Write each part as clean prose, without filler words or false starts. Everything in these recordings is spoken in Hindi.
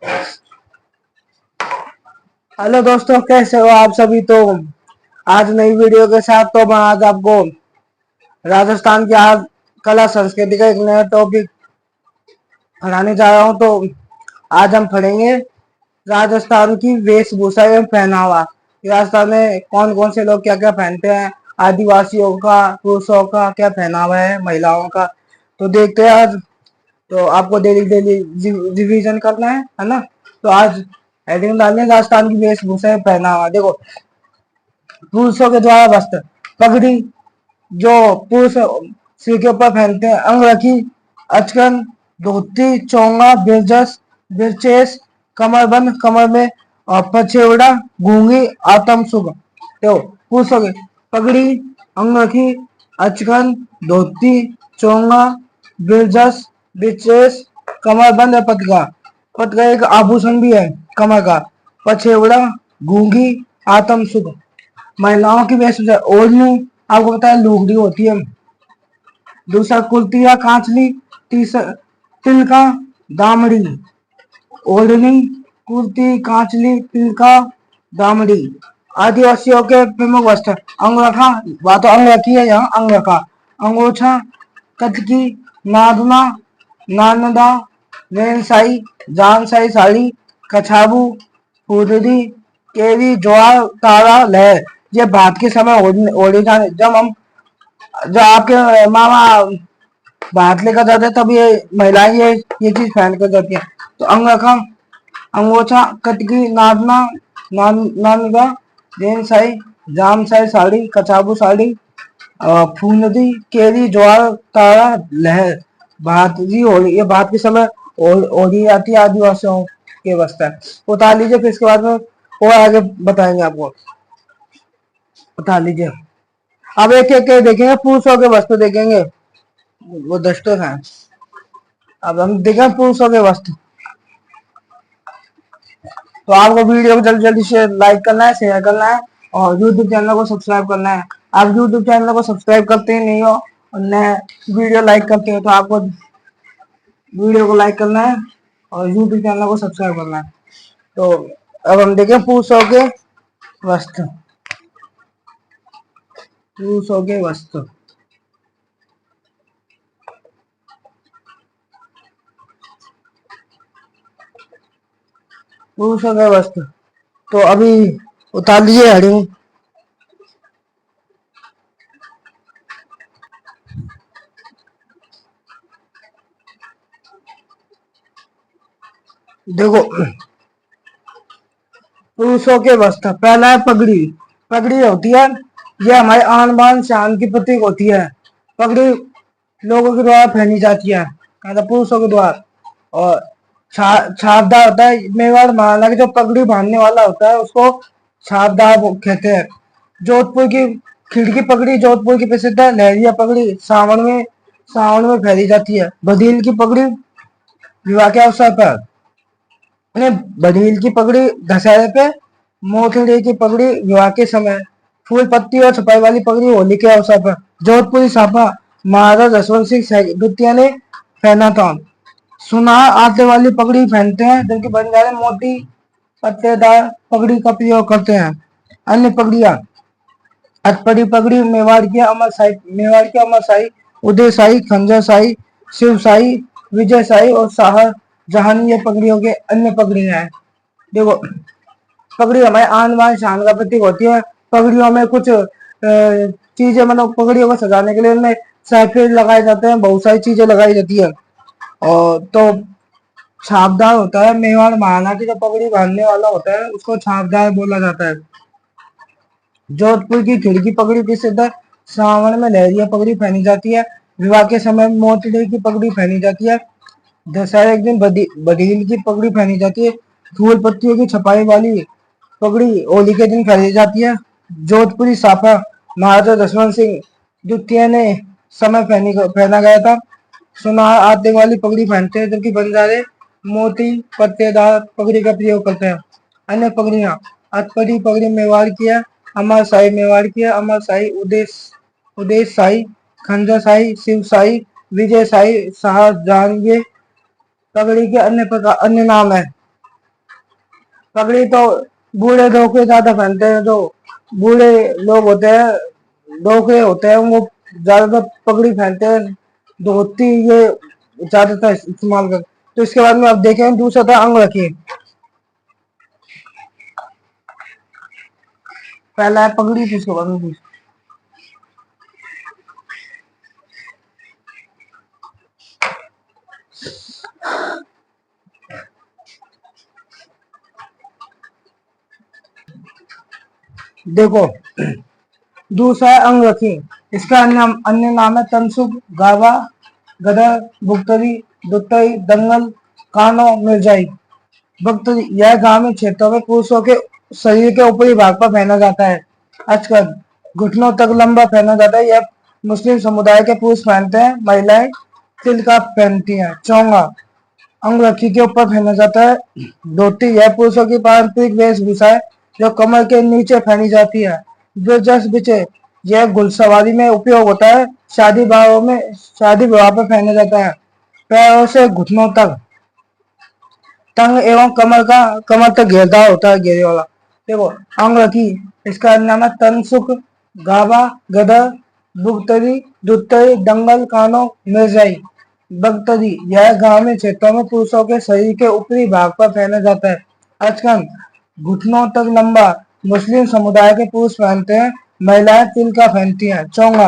हेलो दोस्तों, कैसे हो आप सभी। तो आज नई वीडियो के साथ तो मैं आज आपको राजस्थान की आज कला संस्कृति का एक नया टॉपिक पढ़ाने जा रहा हूं। तो आज हम पढ़ेंगे राजस्थान की वेशभूषा एवं पहनावा। राजस्थान में कौन कौन से लोग क्या क्या पहनते हैं, आदिवासियों का, पुरुषों का क्या पहनावा है, महिलाओं का। तो देखते हैं आज। तो आपको डेली डेली रिवीजन करना है ना। तो आज हेडिंग डालने राजस्थान की वेशभूषा एवं पहनावा। देखो, पुरुषों के द्वारा वस्त्र, पगड़ी जो पुरुष सिर के ऊपर पहनते हैं, अंगरखी, अचकन, धोती, चोंगा, बिरजस, बिरचेस, कमरबंद, कमर में और पछेवड़ा, घूंगी, आतम सुग। तो पुरुषों के पगड़ी, अंगरखी, अचकन, धोती, चोंगा, बिरजस, बिरचेस, कमरबंद और पटका। पटका एक आभूषण भी है कमर का। पछेवड़ा, घूंगी, आतम सुग। महिलाओं की वेशभूषा ओढ़नी, आपको पता है लुगड़ी होती है। दूसरा कुर्ती या कांचली, तीसरा तिलका, दामड़ी। ओढ़नी, कुर्ती, कांचली, तिलका, दामड़ी। आदिवासियों के प्रमुख वस्त्र, अंगरखा, बात तो अंगरखी है यहाँ, अंगरखा, अंगोछा, कतकी, नादना, नानदा, रेनसाई, जानसाई साड़ी, कछाबू, फुदरी, केवी, ज्वार, तारा, लहर। ये बात के समय ओढ़ी जाने, जब आपके मामा बात लेकर जाते हैं तब ये महिलाएं ये चीज पहन कर जाती है। तो अंगरखा, अंगोछा, कटकी, नादना, नानगा, रेनसाई, जामसाई साड़ी, कछाबू साड़ी, फूनदी, केरी, ज्वार, तारा, लहर। बात जी होली, ये बात के समय ओढ़ी जाती है आदिवासियों के वस्त्र। उतार लीजिए, फिर इसके बाद में और आगे बताएंगे आपको। उतार लीजिए। अब एक एक देखेंगे, पुरुषों के वस्त्र देखेंगे, वो दस्तर हैं। अब हम देखें पुरुषों के वस्त्र। तो आपको वीडियो को जल्दी जल्दी से लाइक करना है, शेयर करना है और यूट्यूब चैनल को सब्सक्राइब करना है। आप यूट्यूब चैनल को सब्सक्राइब करते ही नहीं हो और नए वीडियो लाइक करते हो, तो आपको वीडियो को लाइक करना है और यूट्यूब चैनल को सब्सक्राइब करना है। तो अब हम देखें पुरुषों के वस्त्र। पुरुषों के वस्त्र, पुरुषों के वस्त्र। तो अभी उतार लीजिए हेडिंग। देखो, पुरुषों के वस्त्र, पहला है पगड़ी। पगड़ी होती है, यह हमारे आन बान शान की प्रतीक होती है। पगड़ी लोगों के द्वारा पहनी जाती है, मतलब पुरुषों के द्वारा। और छापदार होता है। मेवाड़ महाराणा की जो पगड़ी बांधने वाला होता है उसको छापदार कहते हैं। जोधपुर की खिड़की पगड़ी जोधपुर की प्रसिद्ध है। लहरिया पगड़ी सावन में फैली जाती है। बदील की पगड़ी विवाह के अवसर पर, बदील की पगड़ी दशहरे पे, मोथड़ी की पगड़ी विवाह के समय, फूल पत्ती और छपाई वाली पगड़ी होली के अवसर पर। जोधपुरी छापा महाराजा जसवंत सिंह द्वितीय ने पहना था। सुनार आते वाली पगड़ी पहनते हैं, जबकि बंजारे मोटी पत्तेदार पगड़ी का प्रयोग करते हैं। अन्य पगड़ियां, अटपटी पगड़ी मेवाड़ की अमर शाही, उदय शाही, खंजर शाही, शिव शाही, विजय शाही और शाह जहानी, ये पगड़ियों के अन्य पगड़ियां हैं। देखो, पगड़ी हमारे आन बान शान का प्रतीक होती है। पगड़ियों में कुछ चीजें, मतलब पगड़ियों को सजाने के लिए उनमें सैफिर लगाए जाते हैं, बहुत सारी चीजें लगाई जाती है। और तो छापदार होता है, मेवाड़ महाराणा की जो पगड़ी बांधने वाला होता है उसको छापदार बोला जाता है। जोधपुर की खिड़की पगड़ी प्रसिद्ध है। सावन में लहरिया पगड़ी पहनी जाती है। विवाह के समय मोतड़ी की पगड़ी पहनी जाती है। दशहरे के दिन बदील की पगड़ी पहनी जाती है। फूल पत्तियों की छपाई वाली पगड़ी होली के दिन पहनी जाती है। जोधपुरी साफा महाराजा जसवंत सिंह द्वितीय ने समय पहना गया था। सुनार आते वाली पगड़ी पहनते हैं, जबकि बंजारे मोती पत्तेदार पगड़ी का प्रयोग करते हैं। अन्य पगड़ियां, अटपटी पगड़ी मेवाड़ की है, अमर शाही मेवाड़ की है, अमर शाही, उदेश शाही, खंजर शाही, शिव शाही, विजय शाही, शाहजहां, ये पगड़ी के अन्य नाम है। पगड़ी तो बूढ़े धोखे ज्यादा पहनते हैं, जो बूढ़े लोग होते हैं, धोखे होते हैं, वो ज्यादातर पगड़ी पहनते हैं, धोती ये ज्यादातर इस्तेमाल कर। तो इसके बाद में आप देखें, दूसरा था अंगरखी। पहला है पगड़ी, दूसरे बाद में देखो, दूसरा है अंगरखी। इसका अन्य नाम है तनसुख, गावा, गदर, बुगतरी, दुत्तई, दंगल, कानो, मिर्जाई। भक्तरी यह ग्रामीण क्षेत्रों में पुरुषों के शरीर के ऊपरी भाग पर पहना जाता है। आजकल घुटनों तक लंबा पहना जाता है। यह मुस्लिम समुदाय के पुरुष पहनते हैं, महिलाएं तिलका पहनती हैं। चोंगा अंगरखी के ऊपर पहना जाता है। धोती यह पुरुषों की पारंपरिक वेशभूषा है, जो कमर के नीचे पहनी जाती है। ब्रजस बिचे यह घुड़सवारी में उपयोग होता है। शादी विवाह पर पहना जाता है। पैरों से घुटनों तक तंग एवं कमर तक घेरदार होता है, घेरे वाला। देखो, अंगरखी इसका नाम है तनसुख, गावा, गदर, बुगतरी, दुत्तरी, दंगल, कानो, मिर्जाई। बगतरी यह ग्रामीण क्षेत्रों में पुरुषों के शरीर के ऊपरी भाग पर पहना जाता है। आजकल घुटनों तक लंबा मुस्लिम समुदाय के पुरुष पहनते हैं, महिलाएं तिलका पहनती हैं। चोंगा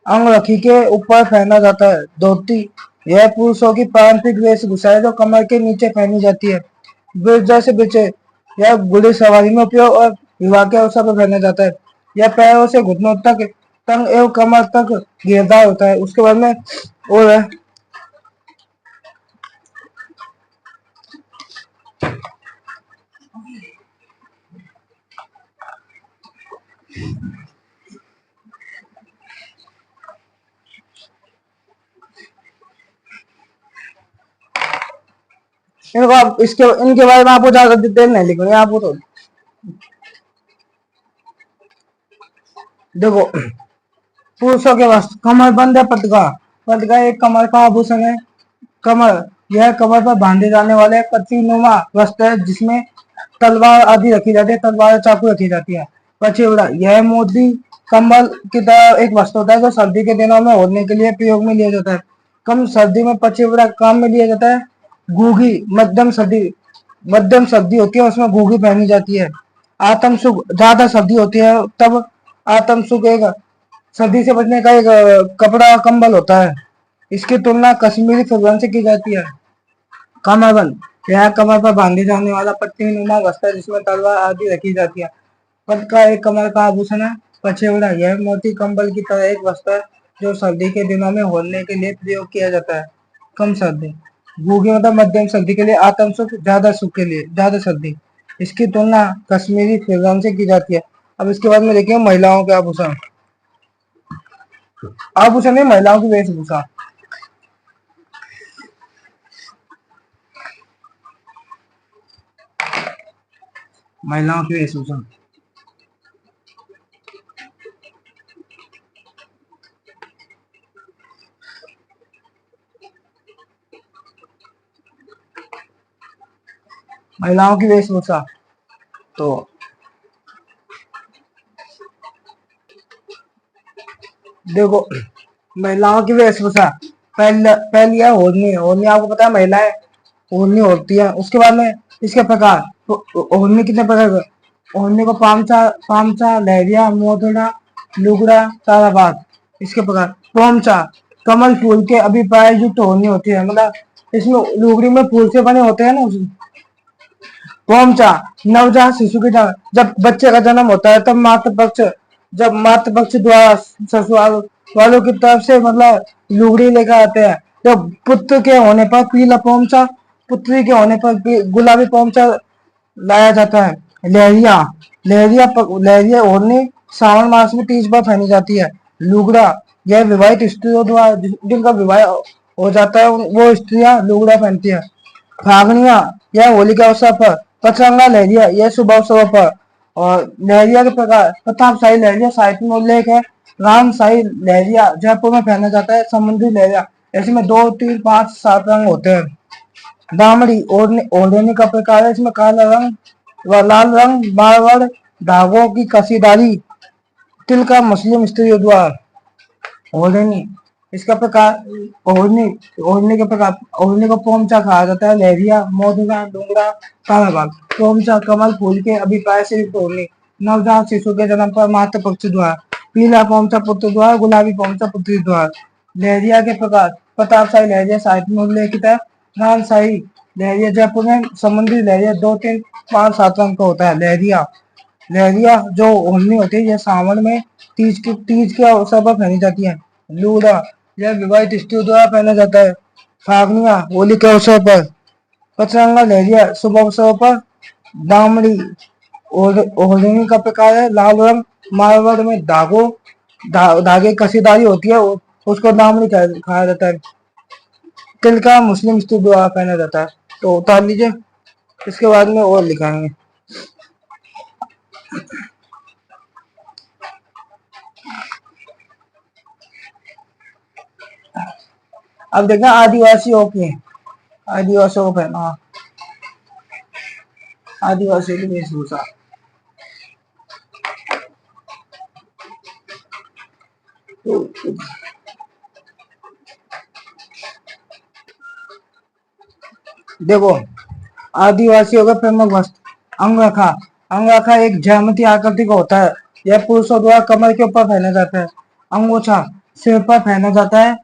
अंगरखी के ऊपर पहना जाता है। धोती यह पुरुषों की पारंपरिक वेशभूषा है, जो कमर के नीचे पहनी जाती है। बिरजा से बिचे यह घोड़े सवारी में उपयोग और विवाह के अवसर पर पहना जाता है। यह पैरों से घुटनों तक तंग एवं कमर तक घेरदार होता है। उसके बाद में और है, इनके बारे में आपको ज्यादा डिटेल नहीं लिखूंगी आपको। तो देखो, पुरुषों के वस्त्र कमर बंद है। पटका पटका एक कमर का आभूषण है। कमर यह कमर पर बांधे जाने वाले पत्तीनुमा वस्त्र है, जिसमें तलवार आदि रखी जाती है, तलवार चाकू रखी जाती है। पछेवड़ा यह मोदी कंबल की तरह एक वस्त्र होता है, जो सर्दी के दिनों में ओढ़ने के लिए प्रयोग में लिया जाता है। कम सर्दी में पछेवड़ा काम में लिया जाता है। घूघी मध्यम सर्दी होती है, उसमें घूघी पहनी जाती है। आत्म सुख ज्यादा सर्दी होती है तब आत्म सुख एक सर्दी से बचने का एक कपड़ा कंबल होता है। इसकी तुलना कश्मीरी फूलन से की जाती है। कमरबंद यह कमर पर बांधे जाने वाला पट्टीनुमा वस्त्र है, जिसमें तलवार आदि रखी जाती है। पद का एक कमर का आभूषण है। पछेवड़ा यह मोती कंबल की तरह एक वस्त्र है, जो सर्दी के दिनों में ओढ़ने के लिए प्रयोग किया जाता है। कम सर्दी भूगी मतलब मध्यम सर्दी के लिए। आत्म सुख ज्यादा सुख के लिए, ज्यादा सर्दी। इसकी तुलना कश्मीरी फूलन से की जाती है। अब इसके बाद में देखिए महिलाओं के आभूषण। आभूषण है महिलाओं की वेशभूषा। महिलाओं की वेशभूषा महिलाओं की वेशभूषा तो देखो, महिलाओं की वेशभूषा पहली है ओढ़नी। ओढ़नी आपको पता है, महिलाएं ओढ़नी होती है। उसके बाद में इसके प्रकार, तो ओढ़नी कितने प्रकार का? ओढ़नी को पामचा पामचा लहरिया, मोदड़ा, लुगड़ा, ताराबाद। इसके प्रकार पोमचा कमल फूल के अभिप्राय युक्त ओढ़नी होती है, मतलब इसमें लुगड़ी में फूल से बने होते हैं ना। पोमचा नवजात शिशु की जब बच्चे का जन्म होता है, तब मातृ पक्ष द्वारा ससुराल वालों की तरफ से मतलब लुगड़ी लेकर आते हैं। जब पुत्र के होने पर पीला पोमचा, पुत्री के होने पर गुलाबी पोमचा लाया जाता है। लहरिया लहरिया ओढ़नी सावन मास में 30 बार पहनी जाती है। लुगड़ा यह विवाहित स्त्रियों द्वारा जिनका विवाह हो जाता है, वो स्त्रियां लुगड़ा पहनती है। फागणिया यह होली के अवसर पर। पचरंगा लहरिया यह शुभ अवसरों पर। और लहरिया के प्रकार, प्रतापशाही लहरिया साहित्य में उल्लेख है। रामशाही लहरिया जयपुर में पहना जाता है। समुद्री लहरिया ऐसे में 2, 3, 5, 7 रंग होते हैं। दामड़ी ओढ़ने का प्रकार है, इसमें काला रंग व लाल रंग मारवाड़ धागों की कसीदारी, तिल का मुस्लिम स्त्रियों द्वारा ओढ़नी। इसका प्रकार ओढ़नी, ओढ़ने के प्रकार, ओढ़ने को पोमचा कहा जाता है। लहरिया, मोदना, डूंगरा, ताराबाग। पोमचा कमल फूल के अभिप्राय से युक्त ओढ़नी, नवजात शिशु के जन्म पर मातृ पक्ष द्वारा। पीला पोमचा पुत्र द्वारा, गुलाबी पोमचा पुत्री द्वारा। लहरिया के प्रकार, प्रतापशाही लहरिया साहित्य में उल्लेखित है। नानशाही लहरिया जयपुर में समुद्री लहरिया 2, 3, 5, 7 रंग का होता है। लहरिया, लहरिया जो ओढ़नी होती है यह सावन में तीज के अवसर पर पहनी जाती है। लूड़ा, यह विवाहित स्त्रियों द्वारा पहना जाता है। फागनिया, होली के अवसर पर। पचरंगा लहरिया, शुभ अवसरों पर। दामड़ी, ओढ़नी का प्रकार है। लाल रंग मारवाड़ में धागे कसीदारी होती है, उसको दामड़ी कहा जाता है। तिल का मुस्लिम स्त्री द्वारा पहना जाता है। तो उतार लीजिए, इसके बाद में और लिखाएंगे। अब देखना आदिवासियों की, आदिवासियों को पहना, आदिवासियों की वेशभूषा। देखो, आदिवासियों का प्रमुख वस्त्र अंगरखा। अंगरखा एक ज्यामितीय आकृति का होता है। यह पुरुषों द्वारा कमर के ऊपर पहना जाता है। अंगोछा सिर पर पहना जाता है।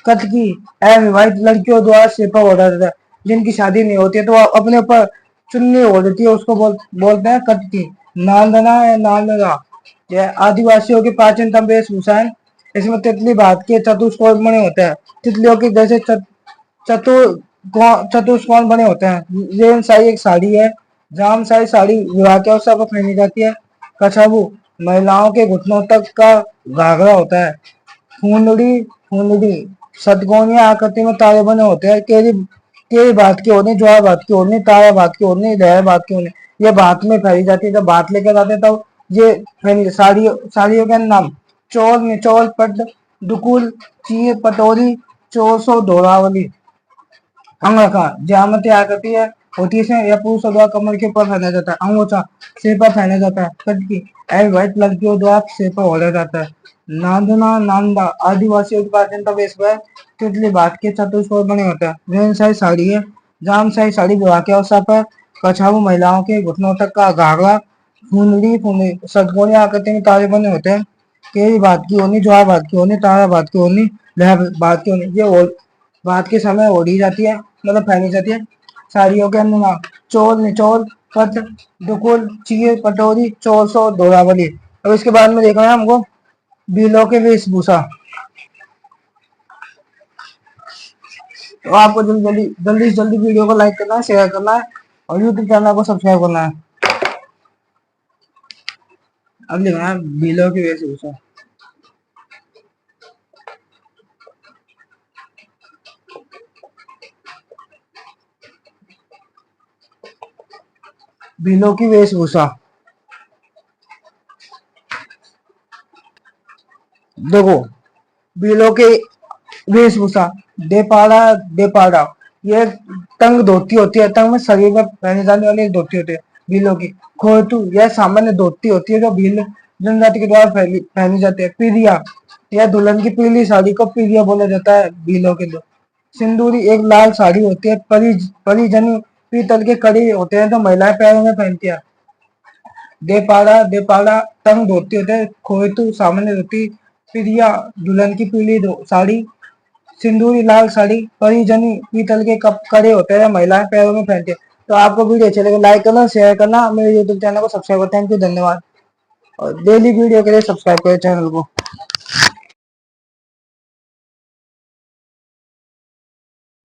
कतकी अविवाहित लड़कियों द्वारा सिर पर ओढ़ा जाता है। जिनकी शादी नहीं होती है तो अपने ऊपर चुन्नी ओढ़ती है, उसको बोलते हैं कतकी। नांदना है, नांदना, यह आदिवासियों की प्राचीनतम वेशभूषा है। इसमें तितली भात के चतुष्कोण बने होते हैं। तितलियों की जैसे चतुर चतुष्कोण बने होते हैं। रेन साई एक साड़ी है। जाम साई साड़ी विवाह के अवसर पर पहनी जाती है। कछाबू महिलाओं के घुटनों तक का घाघरा होता है। फूंदड़ी, फूंदड़ी सतकोणीय आकृति में तारे बने होते हैं। केरी, केरी भात की ओढ़नी, ज्वार भात की ओढ़नी, तारा भात की ओढ़नी, लहर भात की ओढ़नी, ये भात में फैली जाती है। जब भात लेकर जाते हैं तब ये साड़ियों के नाम चोल, निचोल, पट, दुकुल, चीर, पटोरी, चोसो, धोरावली। अंगरखा ज्यामितीय आकृति है, होती है। यह पुरुषों द्वारा कमर के ऊपर पहना जाता है। अंगोछा सिर पर पहना जाता है। कटकी अविवाहित लड़कियों द्वारा सिर पर ओढ़ा जाता है। नांदना, नांदा आदिवासियों की प्राचीनतम वेशभूषा है। तितली भात के चतुष्कोण बने होते हैं। रेनशाही साड़ी है। जामशाही साड़ी विवाह के अवसर पर। कछाबू महिलाओं के घुटनों तक का घाघरा। फुंदड़ी, फुंदड़ी षटकोणीय आकृति में तारे बने होते हैं। केरी भात की ओढ़नी, ज्वार भात की ओढ़नी, तारा भात की ओढ़नी, लहर भात की ओढ़नी, ये भात के समय ओढ़ी जाती है, मतलब पहनी जाती है। साड़ियों के अन्य नाम चोल, निचोल, पट, दुकुल, चीर, पटोरी, चोसो, धोरावली। अब इसके बाद में देखना है हमको बिलों के वेशभूषा। तो आपको जल्दी से जल्दी वीडियो को लाइक करना है, शेयर करना है और यूट्यूब चैनल को सब्सक्राइब करना है। अब लिखना है बिलों की वेशभूषा। बिलों की वेशभूषा, देखो बिलों के वेशभूषा। देपाड़ा, देपाड़ा ये तंग धोती होती है। तंग में शरीर में पहनी जाने वाली एक धोती होती है भीलों की। खोतू यह सामान्य धोती होती है जो भील जनजाति के द्वारा पहनी जाती है। पीरिया यह दुल्हन की पीली साड़ी को पीरिया बोला जाता है भीलों के लिए। सिंदूरी एक लाल साड़ी होती है। परिजनी पीतल के कड़ी होते हैं जो महिलाएं पैरों में पहनती है। देपाड़ा, देपाड़ा तंग धोती होते हैं। खोतू सामान्य धोती। पीरिया दुल्हन की पीली साड़ी। सिंदूरी लाल साड़ी। परिजनी पीतल के कप कड़े होते हैं, महिलाएं पैरों में पहनती है। तो आपको वीडियो अच्छे लगे लाइक करना, शेयर करना, मेरे यूट्यूब चैनल को सब्सक्राइब करना। थैंक यू, धन्यवाद। और डेली वीडियो के लिए सब्सक्राइब करें चैनल को।